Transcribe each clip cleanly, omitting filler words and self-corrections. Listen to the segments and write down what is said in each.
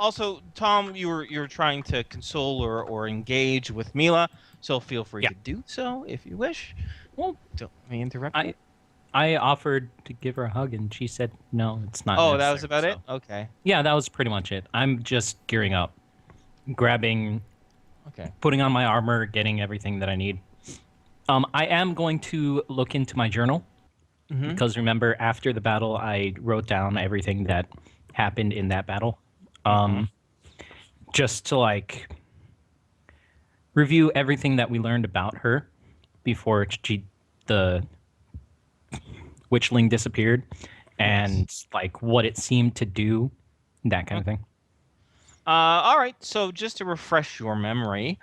Also, Tom, you were trying to console or engage with Mila, so feel free Yeah. to do so if you wish. Well, don't let me interrupt you. I I offered to give her a hug, and she said no, it's not Oh, that was necessary. about it. So Okay. yeah, that was pretty much it. I'm just gearing up, grabbing, Okay. putting on my armor, getting everything that I need. I am going to look into my journal Mm-hmm. because remember, after the battle, I wrote down everything that happened in that battle, Mm-hmm. um, just to like review everything that we learned about her before the witchling disappeared, Yes. and like what it seemed to do, that kind of thing. All right. So just to refresh your memory,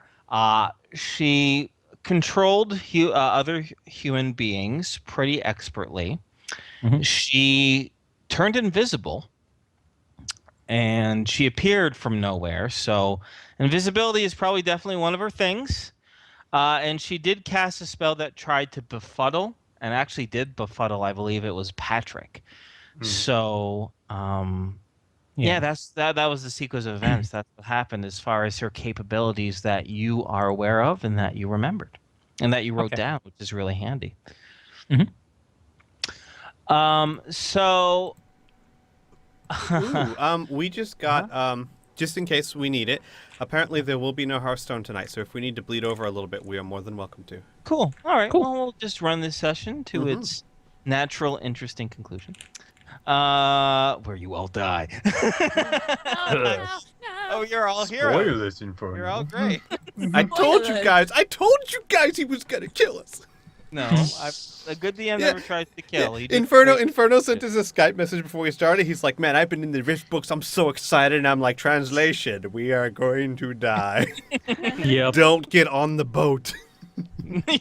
she controlled other human beings pretty expertly. Hmm. She turned invisible, and she appeared from nowhere. So invisibility is probably definitely one of her things. And she did cast a spell that tried to befuddle, and actually did befuddle. I believe it was Patrick. Hmm. So, yeah, Yeah. that was the sequence of events. That's what happened as far as her capabilities that you are aware of and that you remembered and that you wrote Okay. down, which is really handy. Hmm. So Ooh, we just got just in case we need it. Apparently, there will be no Hearthstone tonight, so if we need to bleed over a little bit, we are more than welcome to. cool. All right. Cool. Well, we'll just run this session to Mm-hmm. its natural, interesting conclusion. Where you all die. No, no, Oh, no. you're all heroes. Spoilers, Inferno. You're all great. I told you Spoilers. guys. I told you guys he was gonna kill us. No, a good DM never tries to kill. He just Inferno sent us a Skype message before we started. He's like, "Man, I've been in the Rift books. I'm so excited." And I'm like, "Translation: We are going to die. Yep. Don't get on the boat."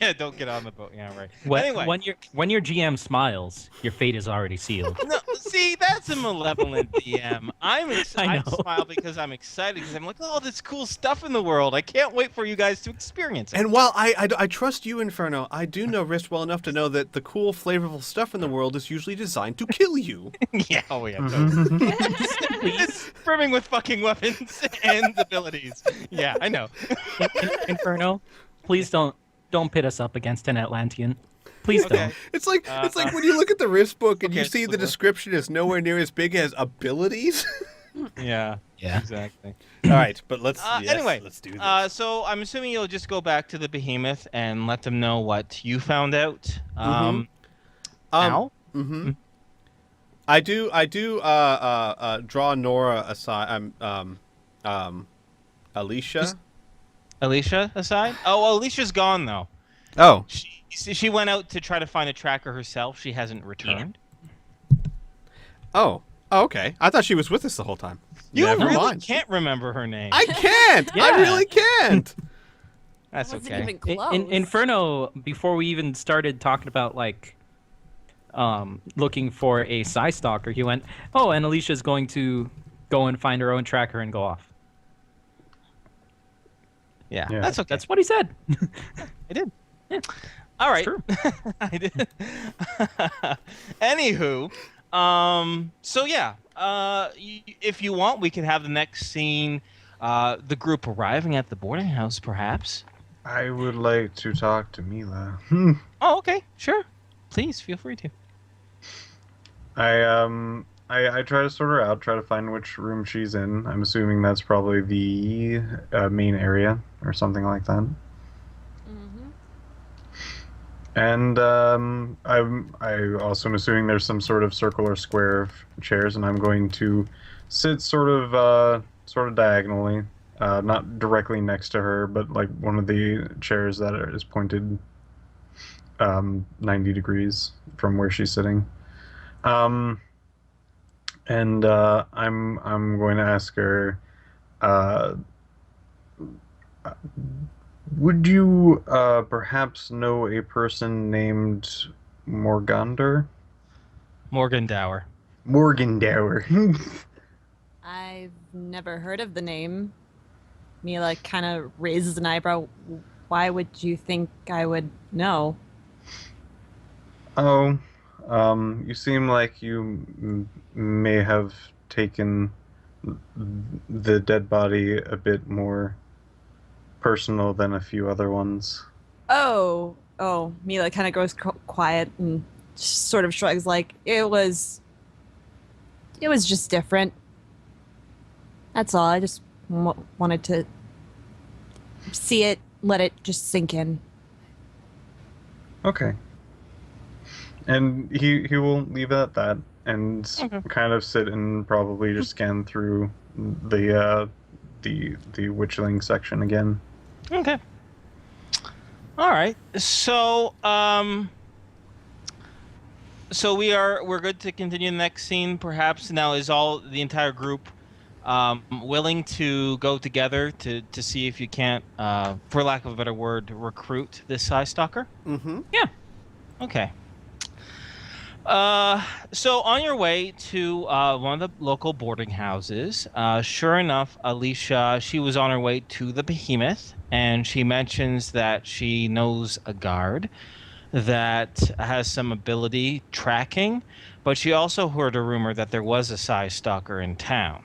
Yeah, don't get on the boat. Yeah, right. When, Anyway, when your GM smiles, your fate is already sealed. no, see, that's a malevolent DM. I I know. smile because I'm excited because I'm like, oh, this cool stuff in the world. I can't wait for you guys to experience it. And while I trust you, Inferno, I do know Rift well enough to know that the cool, flavorful stuff in the world is usually designed to kill you. Yeah, oh yeah, totally. It's brimming with fucking weapons and abilities. Yeah, I know. Inferno, please don't pit us up against an Atlantean. Please Okay. don't. It's like when you look at the Rift book and you Okay, see the so- description is nowhere near as big as abilities. Yeah. Yeah. Exactly. All right, but let's Anyway, let's do this. so I'm assuming you'll just go back to the Behemoth and let them know what you found out. Al? Mm-hmm. I do draw Nora aside. Alicia. Alicia aside? Oh, well, Alicia's gone though. Oh. She went out to try to find a tracker herself. She hasn't returned. Oh. Oh, okay. I thought she was with us the whole time. You Never really mind. can't remember her name. I can't. I Yeah. really can't. That's Wasn't okay. even close. Inferno, before we even started talking about like looking for a Psy Stalker, he went, "Oh, and Alicia's going to go and find her own tracker and go off." Yeah, Yeah. that's okay. That's what he said. I did. Yeah. All right. True. I did. Anywho, so yeah, if you want, we can have the next scene, the group arriving at the boarding house, perhaps. I would like to talk to Mila. Oh, okay, sure. Please feel free to. I try to sort her out, try to find which room she's in. I'm assuming that's probably the main area or something like that. Mhm. And I also am assuming there's some sort of circle or square of chairs, and I'm going to sit sort of diagonally, not directly next to her, but like one of the chairs that is pointed 90 degrees from where she's sitting. And I'm going to ask her, would you perhaps know a person named Morgander? Morgan Dower. Morgendower. I've never heard of the name. Mila kind of raises an eyebrow. Why would you think I would know? Oh, you seem like you may have taken the dead body a bit more personal than a few other ones. Oh, Mila kind of goes quiet and sort of shrugs, like it was just different. That's all. I just wanted to see it, let it just sink in. Okay. And he will leave it at that and Okay. kind of sit and probably just scan through the witchling section again. Okay. All right. So we're good to continue the next scene. Perhaps now is all the entire group willing to go together to see if you can't, for lack of a better word, recruit this Eye Stalker? Mm-hmm. Okay. So on your way to one of the local boarding houses, sure enough, Alicia, she was on her way to the Behemoth, and she mentions that she knows a guard that has some ability tracking, but she also heard a rumor that there was a Psy Stalker in town.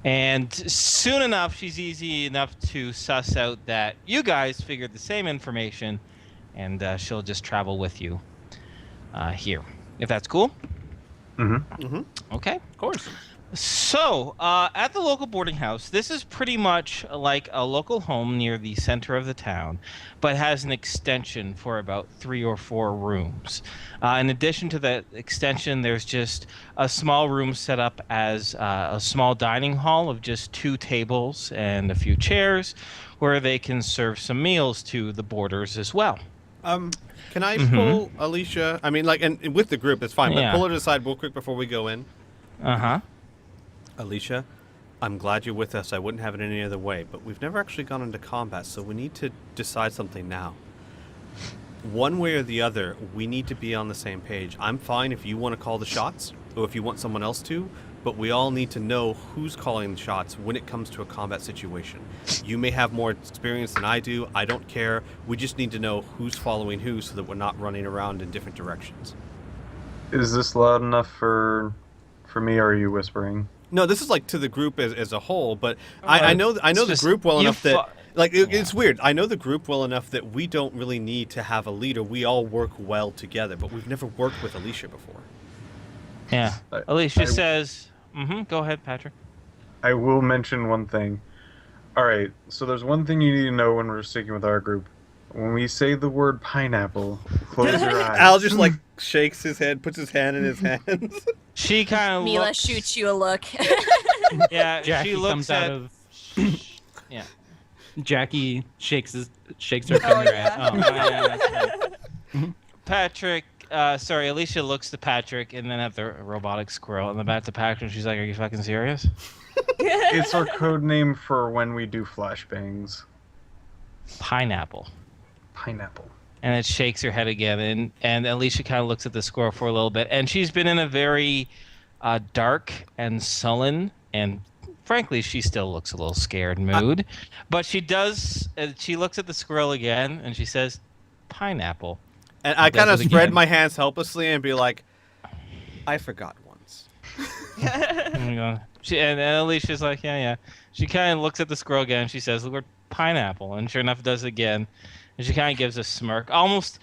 And soon enough, she's easy enough to suss out that you guys figured the same information, and she'll just travel with you here, if that's cool. Mm-hmm. Mm-hmm. Okay. Of course. So, at the local boarding house, this is pretty much like a local home near the center of the town, but has an extension for about 3 or 4 rooms. In addition to that extension, there's just a small room set up as a small dining hall of just 2 tables and a few chairs, where they can serve some meals to the boarders as well. Can I Mhm. pull Alicia? I mean, like, and with the group, it's fine. Yeah. But pull her aside real quick before we go in. Uh-huh. Alicia, I'm glad you're with us. I wouldn't have it any other way. But we've never actually gone into combat, so we need to decide something now. One way or the other, we need to be on the same page. I'm fine if you want to call the shots, or if you want someone else to, but we all need to know who's calling the shots when it comes to a combat situation. You may have more experience than I do. I don't care. We just need to know who's following who so that we're not running around in different directions. Is this loud enough for me, or are you whispering? No, this is like to the group as a whole, but I know the just- group well you enough that like Yeah. it's weird. I know the group well enough that we don't really need to have a leader. We all work well together, but we've never worked with Alicia before. Yeah. I- Alicia I- says, go ahead, Patrick. I will mention one thing. Alright, so there's one thing you need to know when we're sticking with our group. When we say the word pineapple, close your eyes. Al just like shakes his head, puts his hand in his hands. She kind of Mila looks, shoots you a look. Yeah, Jackie she looks comes at. out of. Yeah. Jackie shakes her Oh, finger yeah. at. Oh, yeah, that's right. Patrick, sorry, Alicia looks to Patrick and then at the robotic squirrel and then back to Patrick and she's like, "Are you fucking serious?" It's our code name for when we do flashbangs. Pineapple. Pineapple. And it shakes her head again, and Alicia kind of looks at the squirrel for a little bit, and she's been in a very dark and sullen, and frankly, she still looks a little scared mood. But she does. She looks at the squirrel again, and she says, "Pineapple." And I Does kind of it spread again. my hands helplessly and be like, I forgot once. And, we go- and Alicia's like, yeah. She kind of looks at the squirrel again, and she says the word pineapple, and sure enough, does it again. And she kind of gives a smirk, almost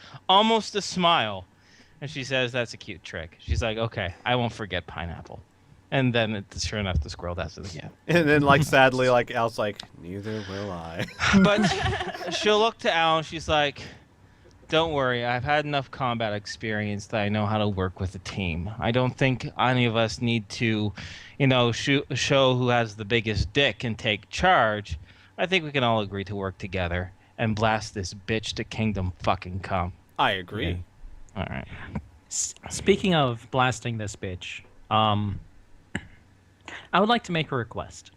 a smile, and she says, "That's a cute trick." She's like, "Okay, I won't forget pineapple." And then, sure enough, the squirrel does it again. And then, like, sadly, like, Al's like, neither will I. But she'll look to Al, and she's like, "Don't worry, I've had enough combat experience that I know how to work with a team. I don't think any of us need to, show who has the biggest dick and take charge. I think we can all agree to work together and blast this bitch to kingdom fucking come." I agree. Okay. All right. Speaking of blasting this bitch, I would like to make a request.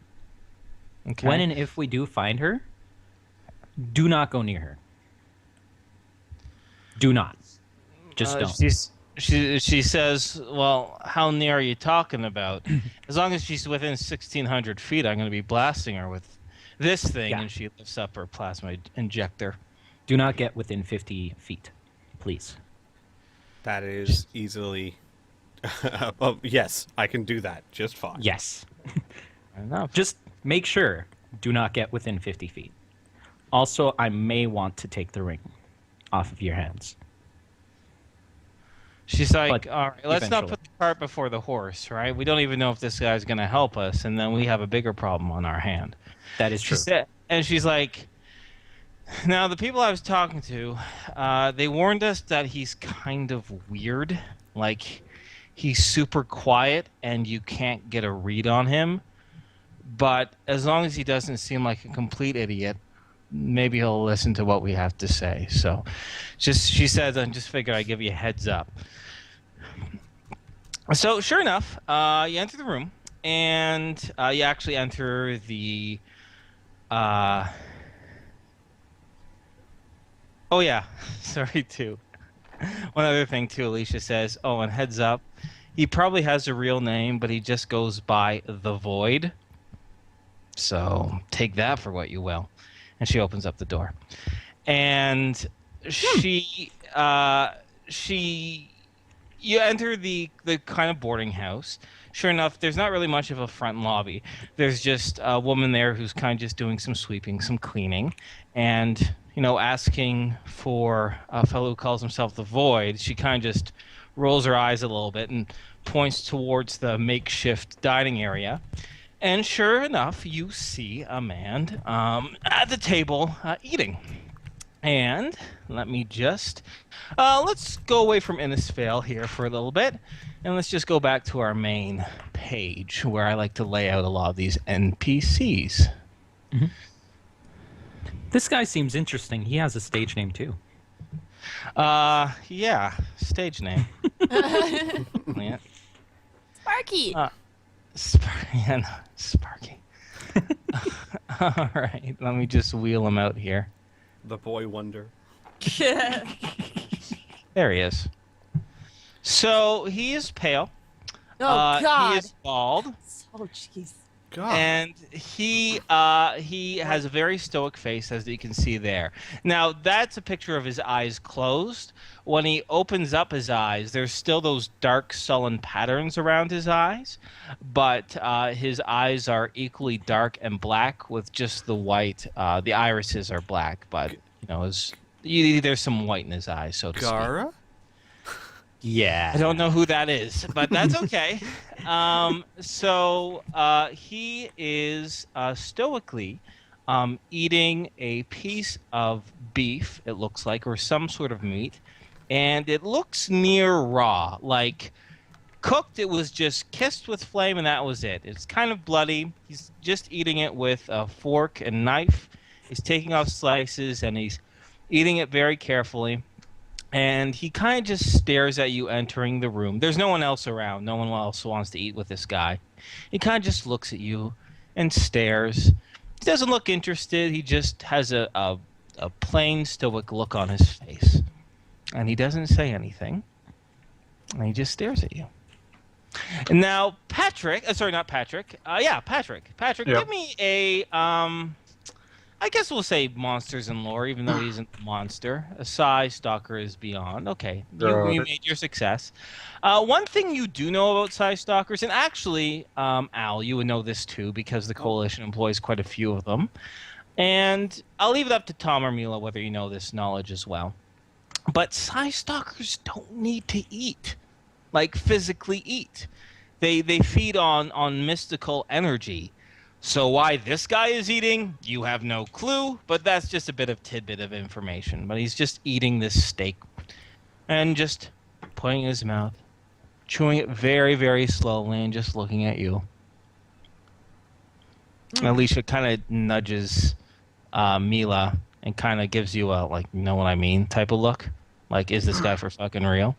Okay. When and if we do find her, do not go near her. Do not. Just don't. She says, "Well, how near are you talking about? As long as she's within 1,600 feet, I'm going to be blasting her with this thing." Yeah. And she lifts up her plasma injector. Do not get within 50 feet, please. That is easily Oh, yes, I can do that just fine. Yes. Fair enough. Just make sure, do not get within 50 feet. Also, I may want to take the ring off of your hands. She's like, But all right, let's not eventually. put the cart before the horse, right? We don't even know if this guy's going to help us, and then we have a bigger problem on our hand. That is She true. said, and she's like, now the people I was talking to, they warned us that he's kind of weird. Like, he's super quiet, and you can't get a read on him. But as long as he doesn't seem like a complete idiot, maybe he'll listen to what we have to say. So, she says, I just figured I'd give you a heads up. So, sure enough, you enter the room, and you actually enter the. Oh yeah, sorry too. One other thing too, Alicia says. Oh, and heads up, he probably has a real name, but he just goes by the Void. So take that for what you will. And she opens up the door, and she you enter the kind of boarding house. Sure enough, there's not really much of a front lobby. There's just a woman there who's kind of just doing some sweeping, some cleaning, and asking for a fellow who calls himself the Void. She kind of just rolls her eyes a little bit and points towards the makeshift dining area. And sure enough, you see a man at the table eating. And let me just let's go away from Innisfail here for a little bit, and let's just go back to our main page where I like to lay out a lot of these NPCs. This guy seems interesting. He has a stage name too. Yeah, stage name. Yeah. Sparky. Sparky. All right, let me just wheel him out here. The boy wonder. There he is. So he is pale. Oh God. He is bald. Oh jeez. God. And he has a very stoic face, as you can see there. Now, that's a picture of his eyes closed. When he opens up his eyes, there's still those dark, sullen patterns around his eyes, but his eyes are equally dark and black with just the white. The irises are black, but there's some white in his eyes, so to speak. Gara? Yeah. I don't know who that is, but that's okay. So he is stoically eating a piece of beef, it looks like, or some sort of meat, and it looks near raw. Like cooked, it was just kissed with flame, and that was it. It's kind of bloody. He's just eating it with a fork and knife. He's taking off slices, and he's eating it very carefully. And he kind of just stares at you entering the room. There's no one else around. No one else wants to eat with this guy. He kind of just looks at you and stares. He doesn't look interested. He just has a plain stoic look on his face. And he doesn't say anything. And he just stares at you. And now, Patrick. Sorry, not Patrick. Patrick. Patrick, Yep. give me a... I guess we'll say monsters and lore, even though he isn't a monster. A Psy Stalker is beyond. Okay, you made your success. One thing you do know about Psy Stalkers, and actually, Al, you would know this too, because the Coalition employs quite a few of them. And I'll leave it up to Tom or Mila whether you know this knowledge as well. But Psy Stalkers don't need to eat, like physically eat. They feed on mystical energy. So why this guy is eating, you have no clue, but that's just a bit of tidbit of information. But he's just eating this steak and just putting it in his mouth, chewing it very, very slowly and just looking at you. Alicia kind of nudges Mila and kind of gives you a, like, know what I mean type of look. Like, is this guy for fucking real?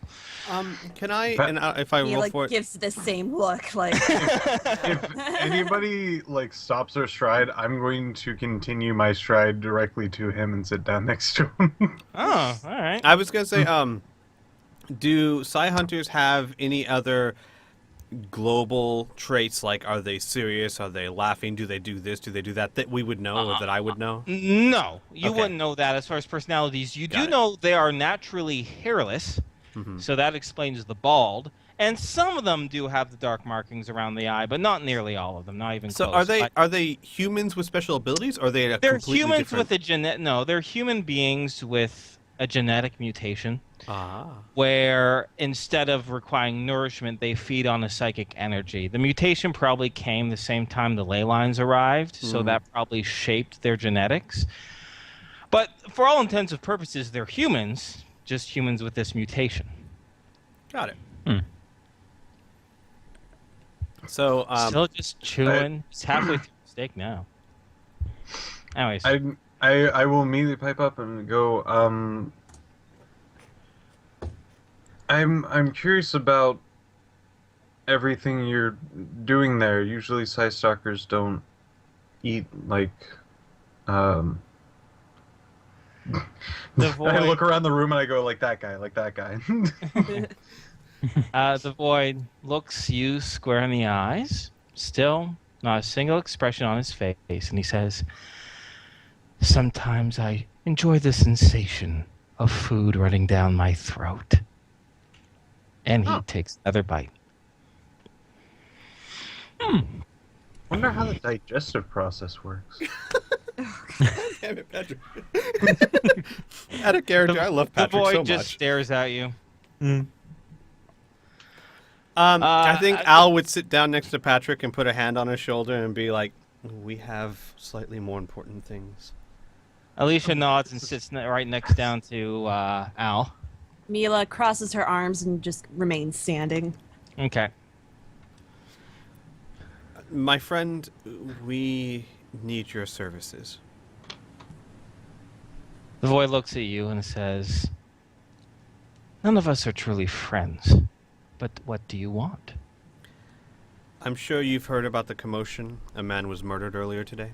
Can I, and if I He roll like for it, gives the same look, like If anybody stops their stride, I'm going to continue my stride directly to him and sit down next to him. Oh, all right. I was gonna say, do Psy Hunters have any other global traits? Like, are they serious? Are they laughing? Do they do this? Do they do that? That we would know, or that I would know? No, you Okay. wouldn't know that as far as personalities. You Got do it. know they are naturally hairless, Mhm. so that explains the bald. and some of them do have the dark markings around the eye, but not nearly all of them. Not even So close. are they humans with special abilities, or are they a They're completely humans different... with a genetic. No, they're human beings with a genetic mutation Ah. where instead of requiring nourishment, they feed on a psychic energy. The mutation probably came the same time the ley lines arrived, so that probably shaped their genetics. But for all intents and purposes, they're humans, just humans with this mutation. Got it. Hmm. So, Still just chewing. It's halfway through the steak now. Anyways, I will immediately pipe up and go. I'm curious about everything you're doing there. Usually, Psy Stalkers don't eat like. the I void, look around the room and I go like that guy, like that guy. the void looks you square in the eyes. Still, not a single expression on his face, and he says, "Sometimes I enjoy the sensation of food running down my throat." And he takes another bite. Wonder how the digestive process works. damn it, Patrick. Out of character, I love Patrick the void so just much. stares at you. I think Al would sit down next to Patrick and put a hand on his shoulder and be like, "We have slightly more important things." Alicia nods and sits right next down to Al. Mila crosses her arms and just remains standing. Okay. My friend, we need your services. The void looks at you and says, "None of us are truly friends, but what do you want?" I'm sure you've heard about the commotion. A man was murdered earlier today.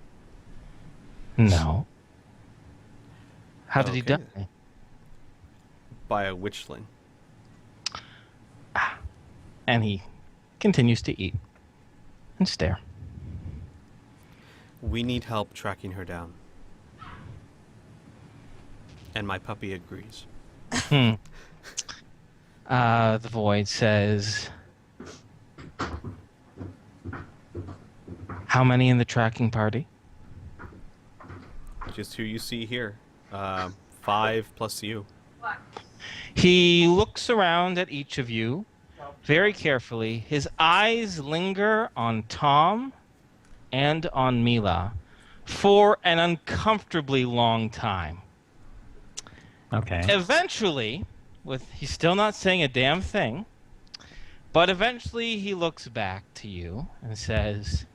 No. How did he Okay. die? By a witchling. And he continues to eat and stare. We need help tracking her down. And my puppy agrees. The void says, "How many in the tracking party?" Just who you see here. 5 plus you. He looks around at each of you very carefully. His eyes linger on Tom and on Mila for an uncomfortably long time. Okay. Eventually, he's still not saying a damn thing, but eventually he looks back to you and says,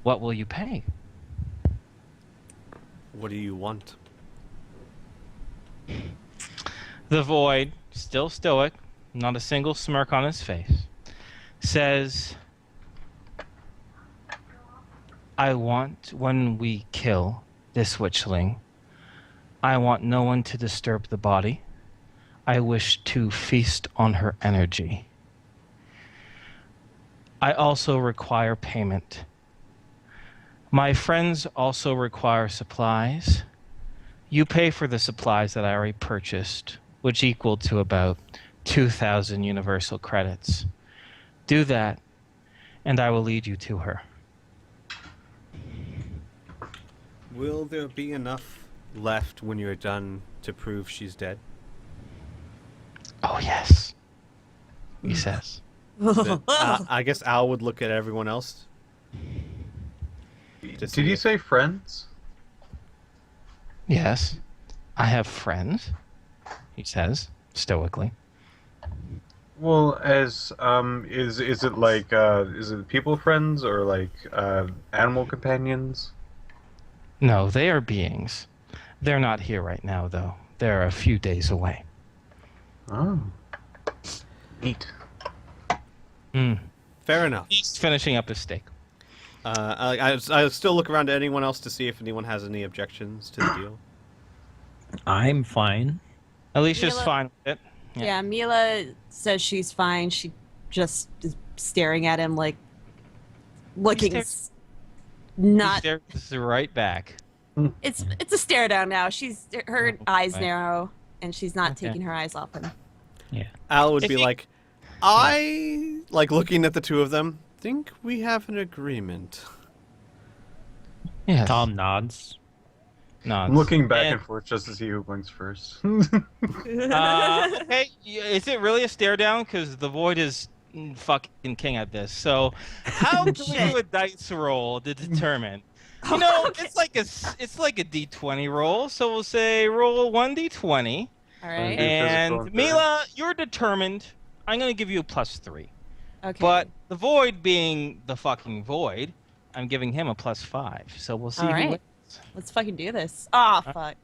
"What will you pay?" What do you want? The void, still stoic, not a single smirk on his face, says, "I want, when we kill this witchling, I want no one to disturb the body. I wish to feast on her energy. I also require payment. My friends also require supplies. You pay for the supplies that I already purchased, which equal to about 2,000 universal credits. Do that, and I will lead you to her." Will there be enough left when you're done to prove she's dead? "Oh, yes," he says. Then, I guess Al would look at everyone else. Did you say friends? "Yes, I have friends," he says, stoically. Well, as is it like is it people friends or like animal companions? No, they are beings. They're not here right now, though. They're a few days away. Oh, neat. Fair enough. He's finishing up his steak. I still look around to anyone else to see if anyone has any objections to the deal. I'm fine. Alicia's Mila- fine with it. Yeah. Yeah, Mila says she's fine. She just is staring at him like looking not He stares right back. it's a stare down now. Her eyes right. narrow and she's not Okay. taking her eyes off him. Yeah. Al would If be you- like, I like looking at the two of them. Think we have an agreement. Yes. Tom nods. I'm looking back And- and forth just to see who blinks first. Okay, is it really a stare down? Because the void is fucking king at this. So, how can we do a dice roll to determine? You know, it's like a d20 roll. So we'll say roll 1d20, All right. Do physical and and Mila, you're determined. I'm gonna give you a +3. Okay. But the void being the fucking void, I'm giving him a +5. So we'll see All who right. wins. Let's fucking do this. Ah, fuck.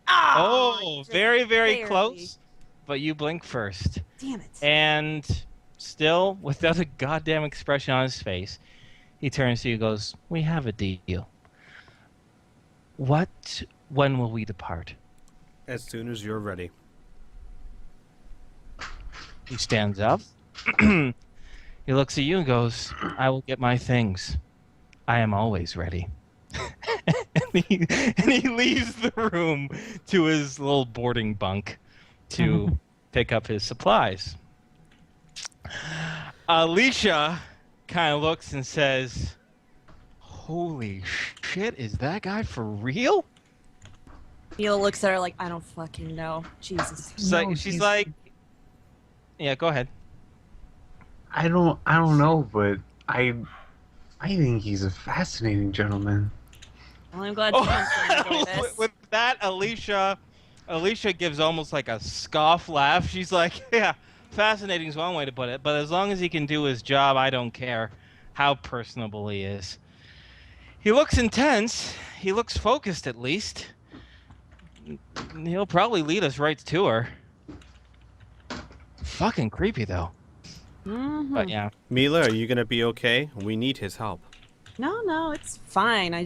Ah. Oh, just very, very barely. close. But you blink first. Damn it. And still, without a goddamn expression on his face, he turns to you and goes, "We have a deal. When will we depart?" As soon as you're ready. He stands up. He looks at you and goes, "I will get my things. I am always ready." and he leaves the room to his little boarding bunk to pick up his supplies. Alicia kind of looks and says, "Holy shit, is that guy for real?" Mila looks at her like, I don't fucking know. Jesus. She's like, yeah, go ahead. I don't know, but I think he's a fascinating gentleman. Well, I'm glad someone's gonna enjoy this. With that, Alicia gives almost like a scoff laugh. She's like, "Yeah, fascinating is one way to put it, but as long as he can do his job, I don't care how personable he is." He looks intense. He looks focused, at least. He'll probably lead us right to her. Fucking creepy, though. Mhm. But yeah. Mila, are you gonna be okay? We need his help. No, it's fine. I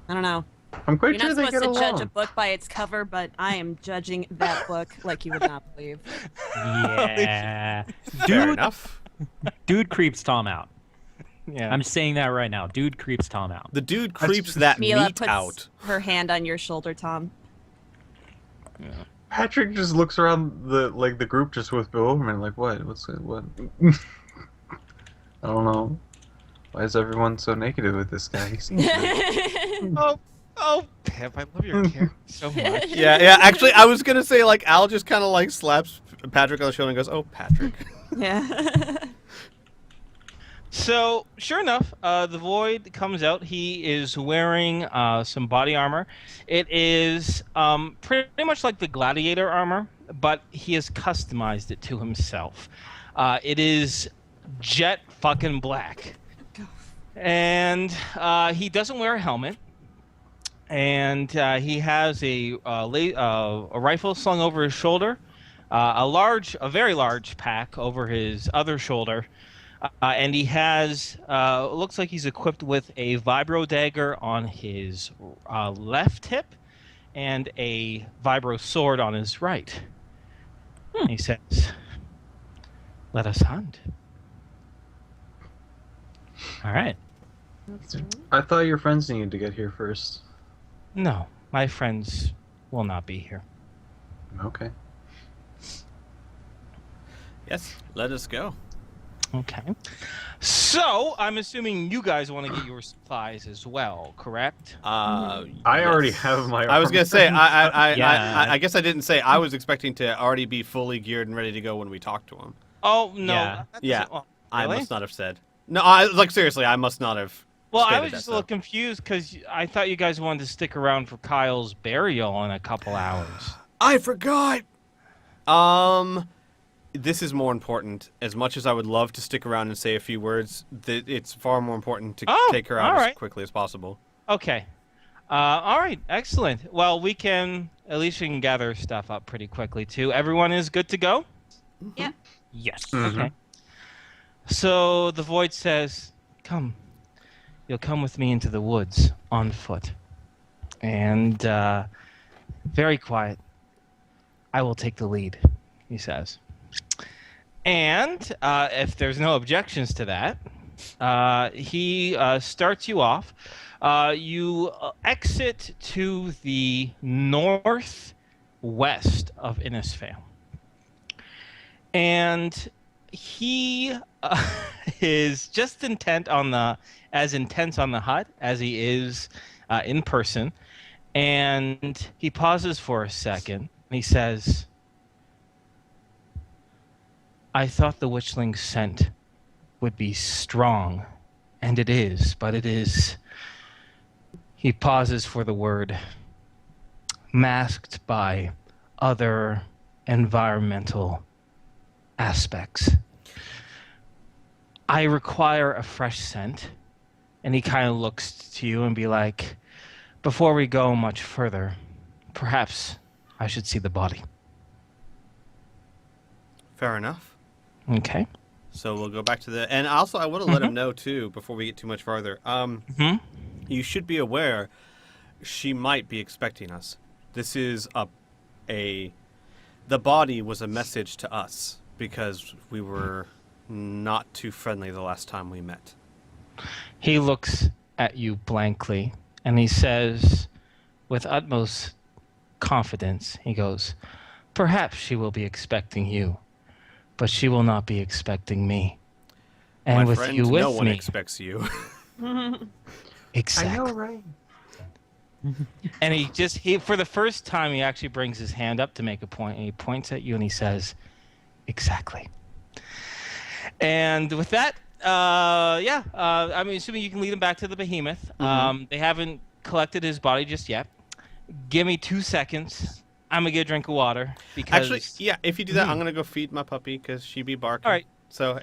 don't know. I'm quite You're sure not they supposed get to along. judge a book by its cover, but I am judging that book like you would not believe. Yeah. Fair Dude, enough. dude creeps Tom out. Yeah. I'm saying that right now. Dude creeps Tom out. The dude creeps that Mila meat puts out. her hand on your shoulder, Tom. Patrick just looks around the group just with bewilderment, like what? What's it? What? I don't know. Why is everyone so negative with this guy? He seems like- Oh, Pip, I love your character so much. Yeah. Actually, I was gonna say like Al just kind of like slaps Patrick on the shoulder and goes, "Oh, Patrick." Yeah. So, sure enough, the Void comes out. He is wearing some body armor. It is pretty much like the Gladiator armor, but he has customized it to himself. It is jet fucking black. And he doesn't wear a helmet. And he has a rifle slung over his shoulder, a very large pack over his other shoulder. And he has, looks like he's equipped with a vibro dagger on his left hip and a vibro sword on his right. He says, "Let us hunt." All right. I thought your friends needed to get here first. No, my friends will not be here. Okay. Yes, let us go. Okay. So, I'm assuming you guys want to get your supplies as well, correct? I already yes. have my. I was gonna say Yeah. I guess I didn't say I was expecting to already be fully geared and ready to go when we talk to him. Oh, no. Yeah. that doesn't- Yeah. oh, I really? must not have said. No, I like seriously. I must not have. Well, I stated was that, just a little so. confused because I thought you guys wanted to stick around for Kyle's burial in a couple hours. I forgot. This is more important. As much as I would love to stick around and say a few words, it's far more important to Oh, take her out all as right. quickly as possible. Okay. All right. Excellent. Well, we can at least we can gather stuff up pretty quickly too. Everyone is good to go. Yes. Mhm. Okay. So the Void says, "Come. You'll come with me into the woods on foot, and very quiet. I will take the lead," he says. And if there's no objections to that, he starts you off. You exit to the northwest of Innisfail. And he is just as intense on the hut as he is in person. And he pauses for a second. And he says, I thought the witchling scent would be strong, and it is, but it is. He pauses for the word, masked by other environmental aspects. I require a fresh scent. And he kind of looks to you and be like, before we go much further, perhaps I should see the body. Fair enough. Okay. So we'll go back to the... And also, I want to let him know, too, before we get too much farther. Hmm? You should be aware she might be expecting us. This is the body was a message to us because we were not too friendly the last time we met. He looks at you blankly and he says, with utmost confidence, he goes, perhaps she will be expecting you, but she will not be expecting me. And My with friend, you with no one me, expects you. exactly. I know, right? And he for the first time, he actually brings his hand up to make a point, and he points at you and he says, exactly. And with that, I'm assuming you can lead him back to the behemoth. They haven't collected his body just yet. Give me 2 seconds. I'm going to get a drink of water. Because Actually, yeah, if you do that, I'm going to go feed my puppy because she be barking. All right. So